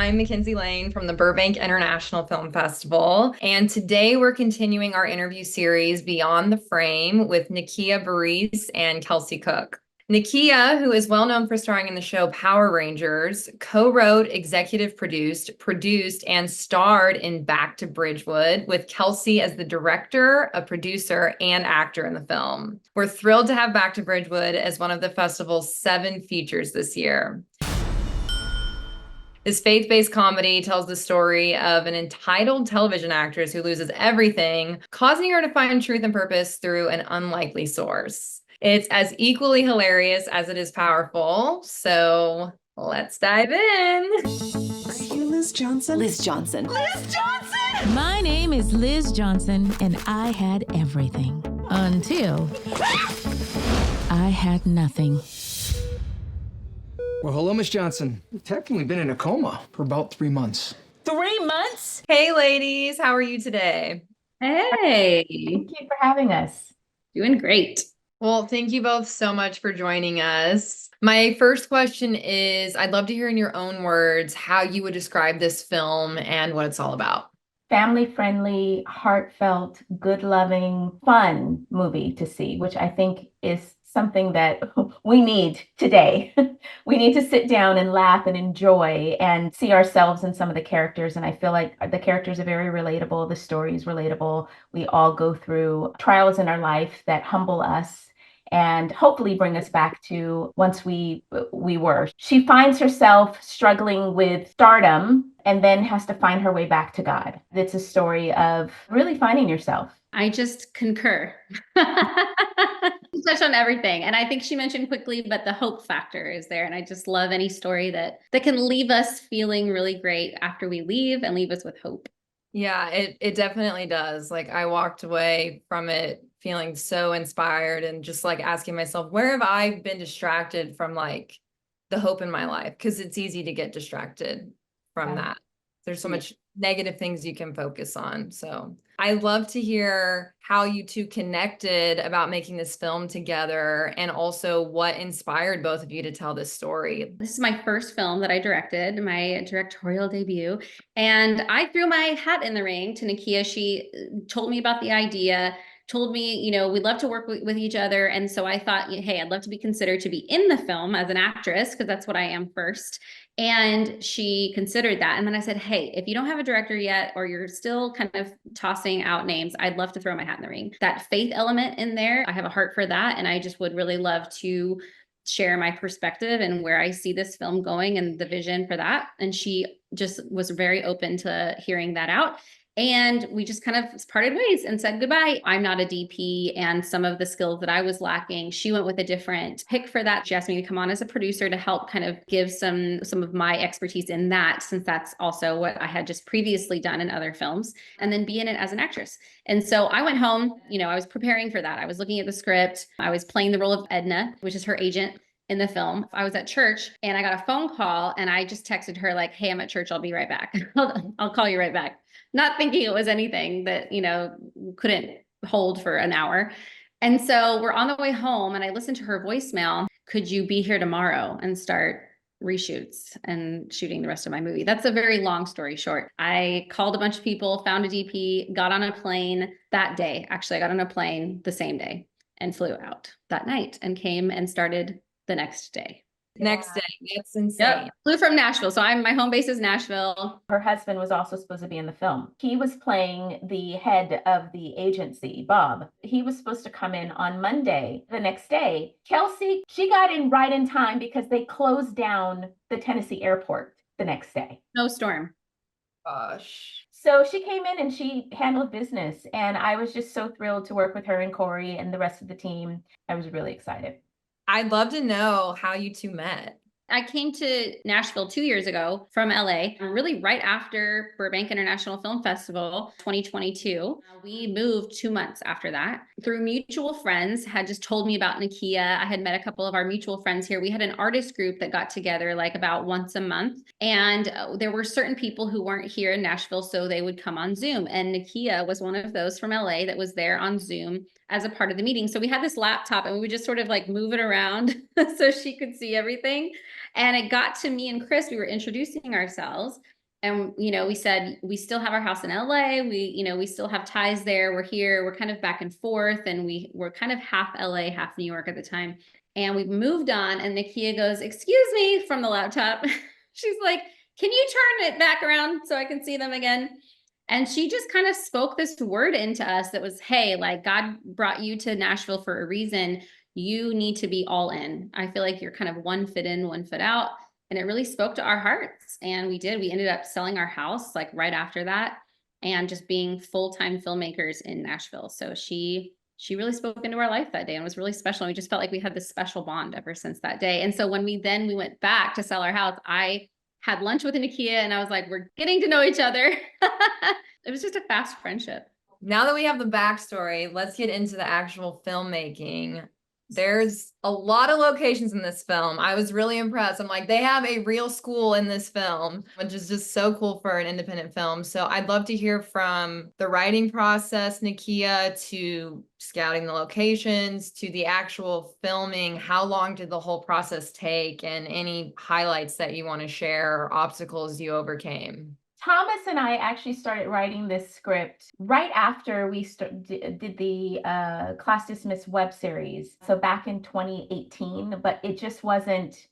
I'm Mackenzie Lane from the Burbank International Film Festival, and today we're continuing our interview series Beyond the Frame with Nakia Burrise and Kelsey Cooke. Nakia, who is well known for starring in the show Power Rangers, co-wrote, executive produced, and starred in Back to Bridgewood, with Kelsey as the director, a producer, and actor in the film. We're thrilled to have Back to Bridgewood as one of the festival's 7 features this year. This faith-based comedy tells the story of an entitled television actress who loses everything, causing her to find truth and purpose through an unlikely source. It's as equally hilarious as it is powerful, so let's dive in. Are you Liz Johnson? Liz Johnson. Liz Johnson! My name is Liz Johnson, and I had everything until I had nothing. Well, hello, Miss Johnson. You've technically been in a coma for about 3 months. 3 months? Hey, ladies, how are you today? Hey, Thank you for having us. doing great. Well, thank you both so much for joining us. My first question is, I'd love to hear in your own words how you would describe this film and what it's all about. Family-friendly, heartfelt, good-loving, fun movie to see, which I think is something that we need today. We need to sit down and laugh and enjoy and see ourselves in some of the characters. And I feel like the characters are very relatable. The story is relatable. We all go through trials in our life that humble us and hopefully bring us back to once we were. She finds herself struggling with stardom and then has to find her way back to God. It's a story of really finding yourself. I just concur. Touch on everything. And I think she mentioned quickly, but the hope factor is there. And I just love any story that can leave us feeling really great after we leave and leave us with hope. Yeah, it definitely does. Like, I walked away from it feeling so inspired and just like asking myself, where have I been distracted from, like, the hope in my life? Because it's easy to get distracted from that. There's so much negative things you can focus on. So I'd love to hear how you two connected about making this film together, and also what inspired both of you to tell this story. This is my first film that I directed, my directorial debut. And I threw my hat in the ring to Nakia. She told me about the idea, told me, we'd love to work with each other. And so I thought, hey, I'd love to be considered to be in the film as an actress, because that's what I am first. And she considered that. And then I said, hey, if you don't have a director yet, or you're still kind of tossing out names, I'd love to throw my hat in the ring. That faith element in there, I have a heart for that. And I just would really love to share my perspective and where I see this film going and the vision for that. And she just was very open to hearing that out. And we just kind of parted ways and said goodbye. I'm not a DP, and some of the skills that I was lacking, she went with a different pick for that. She asked me to come on as a producer to help kind of give some of my expertise in that, since that's also what I had just previously done in other films, and then be in it as an actress. And so I went home, I was preparing for that. I was looking at the script. I was playing the role of Edna, which is her agent in the film. I was at church and I got a phone call, and I just texted her like, hey, I'm at church. I'll be right back. I'll call you right back. Not thinking it was anything that, couldn't hold for an hour. And so we're on the way home and I listened to her voicemail. Could you be here tomorrow and start reshoots and shooting the rest of my movie? That's a very long story short. I called a bunch of people, found a DP, got on a plane that day. Actually, I got on a plane the same day and flew out that night and came and started the next day. Next day. That's insane. Yep. Flew from Nashville. So my home base is Nashville. Her husband was also supposed to be in the film. He was playing the head of the agency, Bob. He was supposed to come in on Monday. The next day, Kelsey, she got in right in time because they closed down the Tennessee airport the next day. No storm. Gosh. So she came in and she handled business. And I was just so thrilled to work with her and Corey and the rest of the team. I was really excited. I'd love to know how you two met. I came to Nashville 2 years ago from LA, really right after Burbank International Film Festival 2022. We moved 2 months after that. Through mutual friends had just told me about Nakia. I had met a couple of our mutual friends here. We had an artist group that got together like about once a month. And there were certain people who weren't here in Nashville, so they would come on Zoom. And Nakia was one of those from LA that was there on Zoom as a part of the meeting. So we had this laptop and we would just sort of like move it around so she could see everything. And it got to me and Chris, we were introducing ourselves. And, we said, we still have our house in LA. We still have ties there. We're here. We're kind of back and forth. And we're kind of half LA, half New York at the time. And we moved on. And Nakia goes, "Excuse me," from the laptop. She's like, "Can you turn it back around so I can see them again?" And she just kind of spoke this word into us that was, "Hey, like, God brought you to Nashville for a reason. You need to be all in. I feel like you're kind of one foot in, one foot out." And it really spoke to our hearts. And we ended up selling our house like right after that and just being full-time filmmakers in Nashville. So she really spoke into our life that day and was really special. And we just felt like we had this special bond ever since that day. And so when we went back to sell our house, I had lunch with Nakia and I was like, we're getting to know each other. It was just a fast friendship. Now that we have the backstory, let's get into the actual filmmaking. There's a lot of locations in this film. I was really impressed. I'm like, they have a real school in this film, which is just so cool for an independent film. So I'd love to hear from the writing process, Nakia, to scouting the locations, to the actual filming. How long did the whole process take, and any highlights that you want to share or obstacles you overcame? Thomas and I actually started writing this script right after we did the Class Dismissed web series. So back in 2018, but it just wasn't,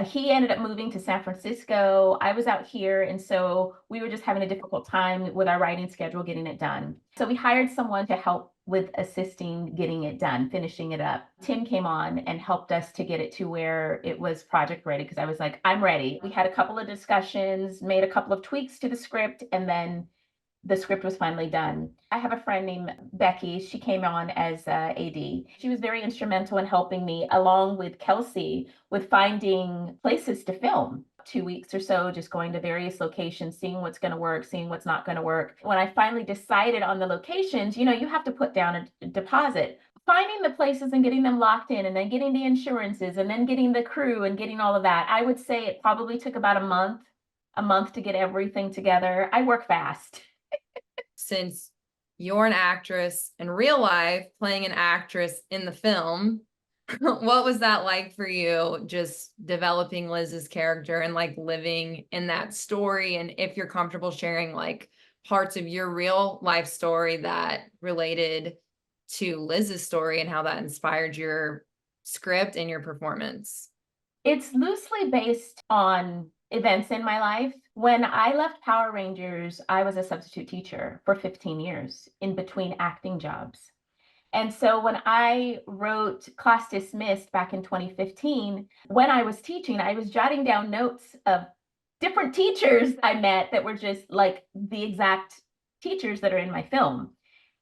he ended up moving to San Francisco. I was out here. And so we were just having a difficult time with our writing schedule, getting it done. So we hired someone to help with assisting getting it done, finishing it up. Tim came on and helped us to get it to where it was project ready, because I was like, I'm ready. We had a couple of discussions, made a couple of tweaks to the script, and then the script was finally done. I have a friend named Becky. She came on as AD. She was very instrumental in helping me, along with Kelsey, with finding places to film. 2 weeks or so, just going to various locations, seeing what's going to work, seeing what's not going to work. When I finally decided on the locations, you have to put down a deposit. Finding the places and getting them locked in, and then getting the insurances, and then getting the crew and getting all of that. I would say it probably took about a month to get everything together. I work fast. Since you're an actress in real life, playing an actress in the film, what was that like for you, just developing Liz's character and like living in that story? And if you're comfortable sharing like parts of your real life story that related to Liz's story and how that inspired your script and your performance. It's loosely based on events in my life. When I left Power Rangers, I was a substitute teacher for 15 years in between acting jobs. And so when I wrote Class Dismissed back in 2015, when I was teaching, I was jotting down notes of different teachers I met that were just like the exact teachers that are in my film.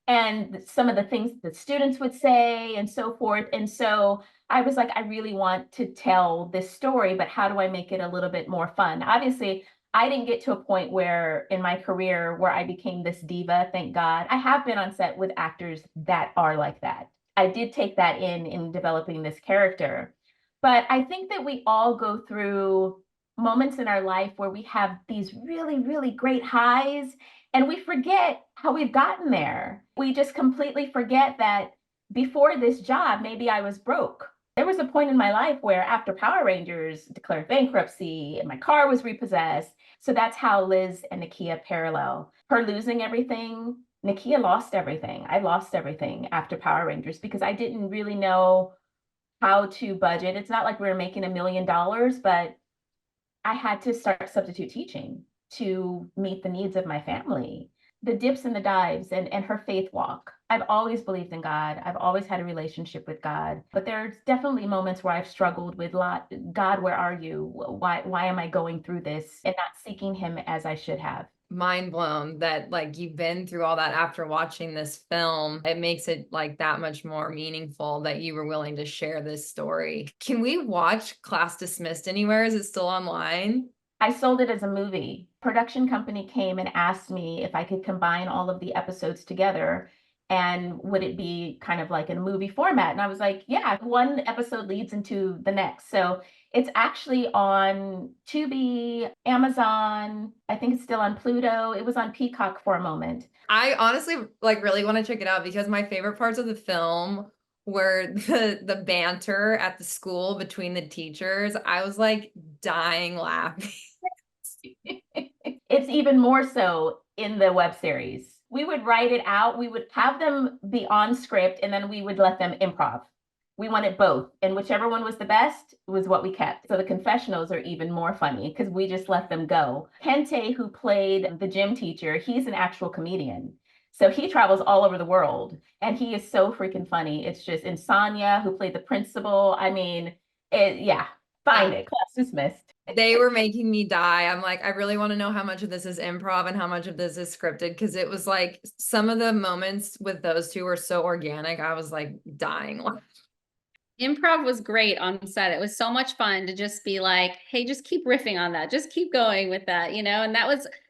And some of the things that students would say and so forth. And so I was like, I really want to tell this story, but how do I make it a little bit more fun? Obviously, I didn't get to a point where in my career where I became this diva, thank God. I have been on set with actors that are like that. I did take that in developing this character. But I think that we all go through moments in our life where we have these really, really great highs, and we forget how we've gotten there. We just completely forget that before this job, maybe I was broke. There was a point in my life where after Power Rangers declared bankruptcy and my car was repossessed. So that's how Liz and Nakia parallel. Her losing everything, Nakia lost everything. I lost everything after Power Rangers because I didn't really know how to budget. It's not like we were making $1 million, but I had to start substitute teaching to meet the needs of my family. The dips and the dives and her faith walk. I've always believed in God. I've always had a relationship with God. But there's definitely moments where I've struggled with God, where are you? Why am I going through this and not seeking him as I should have? Mind blown that like you've been through all that after watching this film. It makes it like that much more meaningful that you were willing to share this story. Can we watch Class Dismissed anywhere? Is it still online? I sold it as a movie. Production company came and asked me if I could combine all of the episodes together and would it be kind of like in a movie format? And I was like, yeah, one episode leads into the next. So it's actually on Tubi, Amazon. I think it's still on Pluto. It was on Peacock for a moment. I honestly like really want to check it out because my favorite parts of the film were the banter at the school between the teachers. I was like dying laughing. It's even more so in the web series. We would write it out, we would have them be on script, and then we would let them improv. We wanted both, and whichever one was the best was what we kept. So the confessionals are even more funny because we just let them go. Kente, who played the gym teacher, he's an actual comedian. So he travels all over the world and he is so freaking funny. It's just Insania, who played the principal. I mean, yeah, find it. Class dismissed. They were making me die. I'm like, I really want to know how much of this is improv and how much of this is scripted, because it was like some of the moments with those two were so organic. I was like dying. Improv was great on set. It was so much fun to just be like, hey, just keep riffing on that. Just keep going with that, and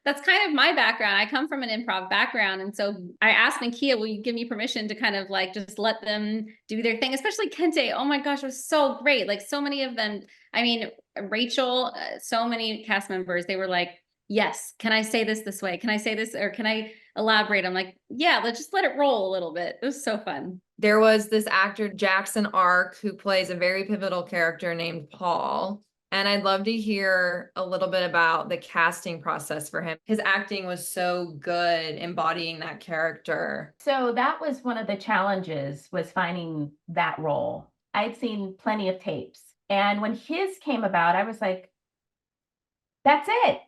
that's kind of my background. I come from an improv background. And so I asked Nakia, will you give me permission to kind of like just let them do their thing, especially Kente. Oh my gosh, it was so great. Like so many of them, I mean, Rachel, so many cast members, they were like, yes, can I say this way? Can I say this? Or can I elaborate? I'm like, yeah, let's just let it roll a little bit. It was so fun. There was this actor, Jackson Ark, who plays a very pivotal character named Paul. And I'd love to hear a little bit about the casting process for him. His acting was so good embodying that character. So that was one of the challenges, was finding that role. I'd seen plenty of tapes. And when his came about, I was like, that's it.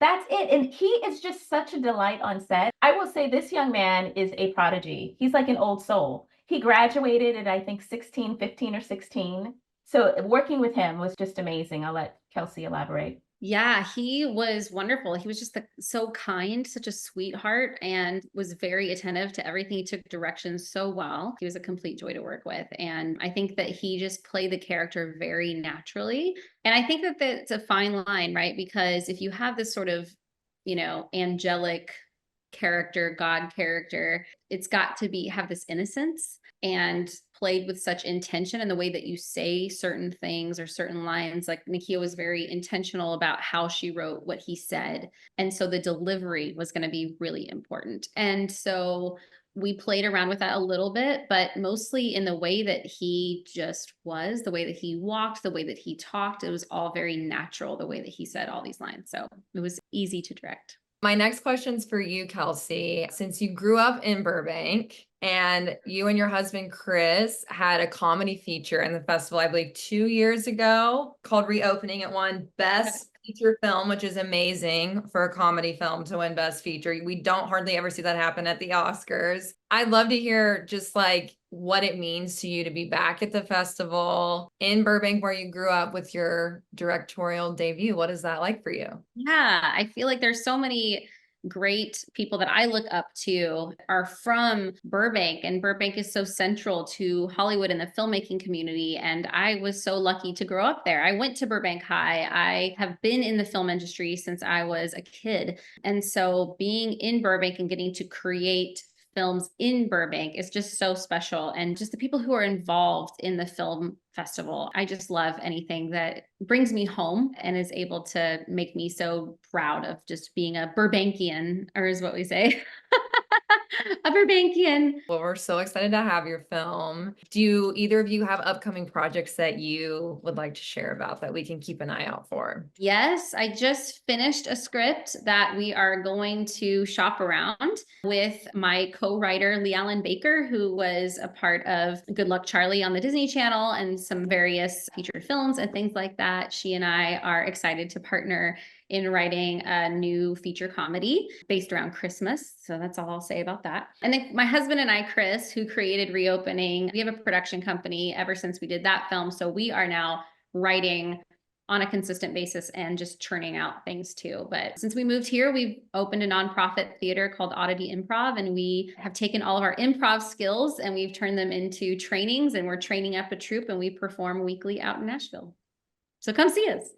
That's it. And he is just such a delight on set. I will say this young man is a prodigy. He's like an old soul. He graduated at, I think, 15 or 16. So working with him was just amazing. I'll let Kelsey elaborate. Yeah, he was wonderful. He was just so kind, such a sweetheart, and was very attentive to everything. He took directions so well. He was a complete joy to work with. And I think that he just played the character very naturally. And I think that that's a fine line, right? Because if you have this sort of, angelic character, God character, it's got to have this innocence and played with such intention in the way that you say certain things or certain lines. Like Nakia was very intentional about how she wrote what he said. And so the delivery was going to be really important. And so we played around with that a little bit, but mostly in the way that he just was, the way that he walked, the way that he talked. It was all very natural, the way that he said all these lines. So it was easy to direct. My next question's for you, Kelsey. Since you grew up in Burbank and you and your husband, Chris, had a comedy feature in the festival, I believe 2 years ago, called Reopening. It won Best Feature Film, which is amazing for a comedy film to win Best Feature. We don't hardly ever see that happen at the Oscars. I'd love to hear just like what it means to you to be back at the festival in Burbank, where you grew up, with your directorial debut. What is that like for you? Yeah, I feel like there's so many great people that I look up to are from Burbank, and Burbank is so central to Hollywood and the filmmaking community. And I was so lucky to grow up there. I went to Burbank High. I have been in the film industry since I was a kid. And so being in Burbank and getting to create films in Burbank is just so special. And just the people who are involved in the film festival, I just love anything that brings me home and is able to make me so proud of just being a Burbankian, or is what we say. A Burbankian. Well, we're so excited to have your film. Do either of you have upcoming projects that you would like to share about that we can keep an eye out for? Yes, I just finished a script that we are going to shop around with my co-writer, Leigh-Allen Baker, who was a part of Good Luck Charlie on the Disney Channel and some various featured films and things like that. She and I are excited to partner in writing a new feature comedy based around Christmas. So that's all I'll say about that. And then my husband and I, Chris, who created Reopening, we have a production company ever since we did that film. So we are now writing on a consistent basis and just churning out things too. But since we moved here, we've opened a nonprofit theater called Oddity Improv. And we have taken all of our improv skills and we've turned them into trainings, and we're training up a troupe, and we perform weekly out in Nashville. So come see us.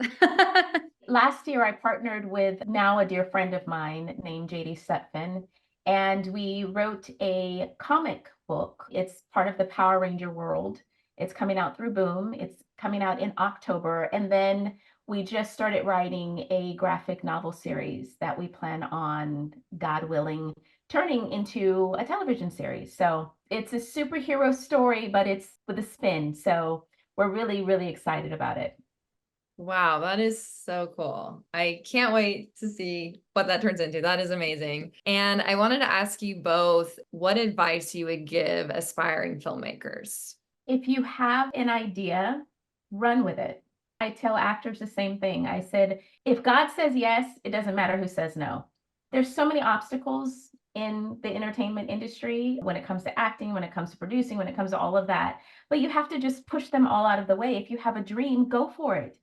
Last year, I partnered with now a dear friend of mine named JD Sutphin, and we wrote a comic book. It's part of the Power Ranger world. It's coming out through Boom. It's coming out in October. And then we just started writing a graphic novel series that we plan on, God willing, turning into a television series. So it's a superhero story, but it's with a spin. So we're really, really excited about it. Wow, that is so cool. I can't wait to see what that turns into. That is amazing. And I wanted to ask you both what advice you would give aspiring filmmakers. If you have an idea, run with it. I tell actors the same thing. I said, if God says yes, it doesn't matter who says no. There's so many obstacles in the entertainment industry when it comes to acting, when it comes to producing, when it comes to all of that. But you have to just push them all out of the way. If you have a dream, go for it.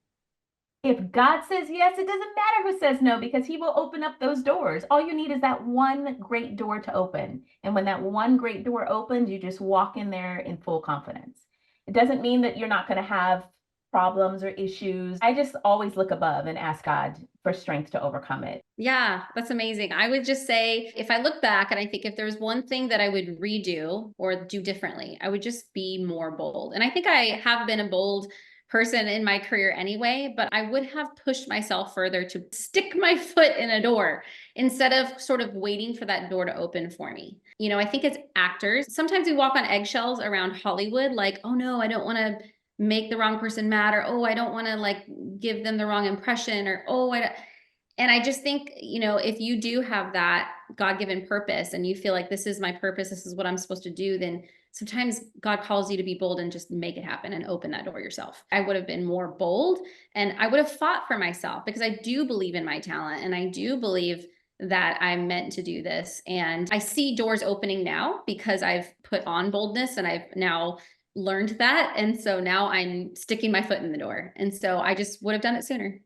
If God says yes, it doesn't matter who says no because he will open up those doors. All you need is that one great door to open. And when that one great door opens, you just walk in there in full confidence. It doesn't mean that you're not going to have problems or issues. I just always look above and ask God for strength to overcome it. Yeah, that's amazing. I would just say, if I look back and I think if there's one thing that I would redo or do differently, I would just be more bold. And I think I have been a bold person in my career anyway, but I would have pushed myself further to stick my foot in a door instead of sort of waiting for that door to open for me. You know, I think as actors, sometimes we walk on eggshells around Hollywood, like, oh no, I don't want to make the wrong person mad, or oh, I don't want to like give them the wrong impression, or oh, and I just think, you know, if you do have that God-given purpose and you feel like this is my purpose, this is what I'm supposed to do, then sometimes God calls you to be bold and just make it happen and open that door yourself. I would have been more bold and I would have fought for myself because I do believe in my talent and I do believe that I'm meant to do this. And I see doors opening now because I've put on boldness and I've now learned that. And so now I'm sticking my foot in the door. And so I just would have done it sooner.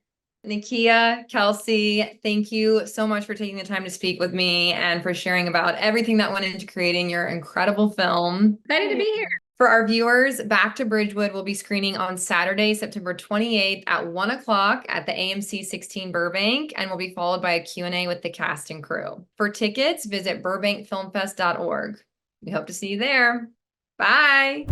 Nakia, Kelsey, thank you so much for taking the time to speak with me and for sharing about everything that went into creating your incredible film. Excited to be here. For our viewers, Back to Bridgewood will be screening on Saturday, September 28th at 1 o'clock at the AMC 16 Burbank and will be followed by a Q&A with the cast and crew. For tickets, visit burbankfilmfest.org. We hope to see you there. Bye.